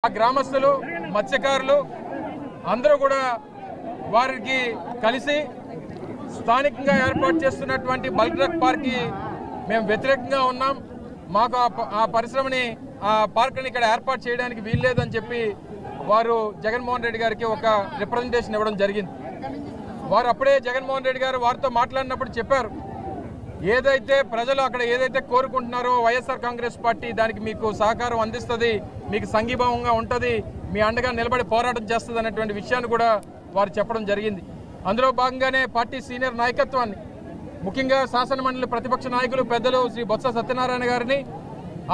ఆ గ్రామస్తులు మత్స్యకారులు అందరూ కూడా వారికి కలిసి స్థానికంగా ఏర్పాటు చేస్తున్నటువంటి బల్క్ డ్రగ్ పార్క్కి మేము వ్యతిరేకంగా ఉన్నాం. మాకు ఆ పరిశ్రమని ఆ పార్క్ని ఇక్కడ ఏర్పాటు చేయడానికి వీల్లేదని చెప్పి వారు జగన్మోహన్ రెడ్డి గారికి ఒక రిప్రజెంటేషన్ ఇవ్వడం జరిగింది. వారు అప్పుడే జగన్మోహన్ రెడ్డి గారు వారితో మాట్లాడినప్పుడు చెప్పారు, ఏదైతే ప్రజలు అక్కడ ఏదైతే కోరుకుంటున్నారో వైఎస్ఆర్ కాంగ్రెస్ పార్టీ దానికి మీకు సహకారం అందిస్తుంది, మీకు సంఘీభావంగా ఉంటుంది, మీ అండగా నిలబడి పోరాటం చేస్తుంది అనేటువంటి విషయాన్ని కూడా వారు చెప్పడం జరిగింది. అందులో భాగంగానే పార్టీ సీనియర్ నాయకత్వాన్ని, ముఖ్యంగా శాసనమండలి ప్రతిపక్ష నాయకులు పెద్దలు శ్రీ బొత్స సత్యనారాయణ గారిని,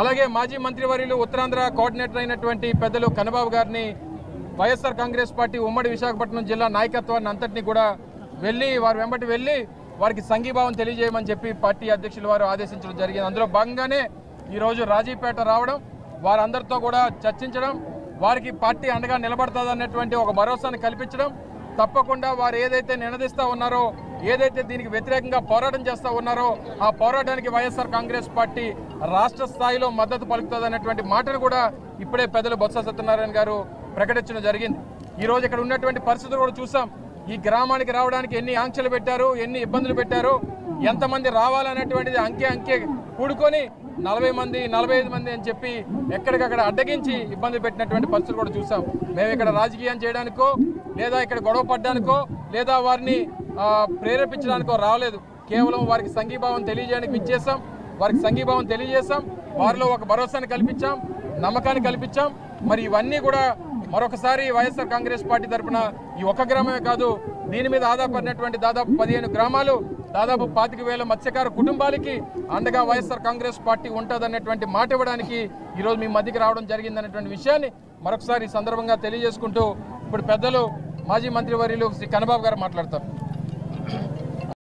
అలాగే మాజీ మంత్రివర్యులు ఉత్తరాంధ్ర కోఆర్డినేటర్ అయినటువంటి పెద్దలు కన్నబాబు గారిని, వైఎస్ఆర్ కాంగ్రెస్ పార్టీ ఉమ్మడి విశాఖపట్నం జిల్లా నాయకత్వాన్ని అంతటినీ కూడా వారి వెంబటి వెళ్ళి వారికి సంఘీభావం తెలియజేయమని చెప్పి పార్టీ అధ్యక్షులు వారు ఆదేశించడం జరిగింది. అందులో భాగంగానే ఈరోజు రాజీపేట రావడం, వారందరితో కూడా చర్చించడం, వారికి పార్టీ అండగా నిలబడుతుందన్నటువంటి ఒక భరోసాను కల్పించడం, తప్పకుండా వారు ఏదైతే నినదిస్తూ ఉన్నారో, ఏదైతే దీనికి వ్యతిరేకంగా పోరాటం చేస్తూ ఉన్నారో ఆ పోరాటానికి వైఎస్ఆర్ కాంగ్రెస్ పార్టీ రాష్ట్ర స్థాయిలో మద్దతు పలుకుతుందన్నటువంటి మాటను కూడా ఇప్పుడే పెద్దలు బొత్స సత్యనారాయణ గారు ప్రకటించడం జరిగింది. ఈరోజు ఇక్కడ ఉన్నటువంటి పరిస్థితులు కూడా చూసాం. ఈ గ్రామానికి రావడానికి ఎన్ని ఆంక్షలు పెట్టారు, ఎన్ని ఇబ్బందులు పెట్టారు, ఎంతమంది రావాలనేటువంటిది అంకె కూడుకొని 40 మంది 45 మంది అని చెప్పి ఎక్కడికక్కడ అడ్డగించి ఇబ్బంది పెట్టినటువంటి పరిస్థితులు కూడా చూసాం. మేము ఇక్కడ రాజకీయం చేయడానికో లేదా ఇక్కడ గొడవ పడ్డానికో లేదా వారిని ప్రేరేపించడానికో రాలేదు. కేవలం వారికి సంఘీభావం తెలియజేయడానికి ఇచ్చేసాం, వారికి సంఘీభావం తెలియజేసాం, వారిలో ఒక భరోసాని కల్పించాం, నమ్మకాన్ని కల్పించాం. మరి ఇవన్నీ కూడా మరొకసారి వైఎస్ఆర్ కాంగ్రెస్ పార్టీ తరఫున ఈ ఒక్క గ్రామమే కాదు, దీని మీద ఆధారపడినటువంటి దాదాపు 15 గ్రామాలు, దాదాపు 25,000 మత్స్యకార కుటుంబాలకి అండగా వైఎస్ఆర్ కాంగ్రెస్ పార్టీ ఉంటుందనేటువంటి మాట ఇవ్వడానికి ఈరోజు మీ మధ్యకి రావడం జరిగిందనేటువంటి విషయాన్ని మరొకసారి ఈ సందర్భంగా తెలియజేసుకుంటూ ఇప్పుడు పెద్దలు మాజీ మంత్రివర్యులు శ్రీ కన్నబాబు గారు మాట్లాడతారు.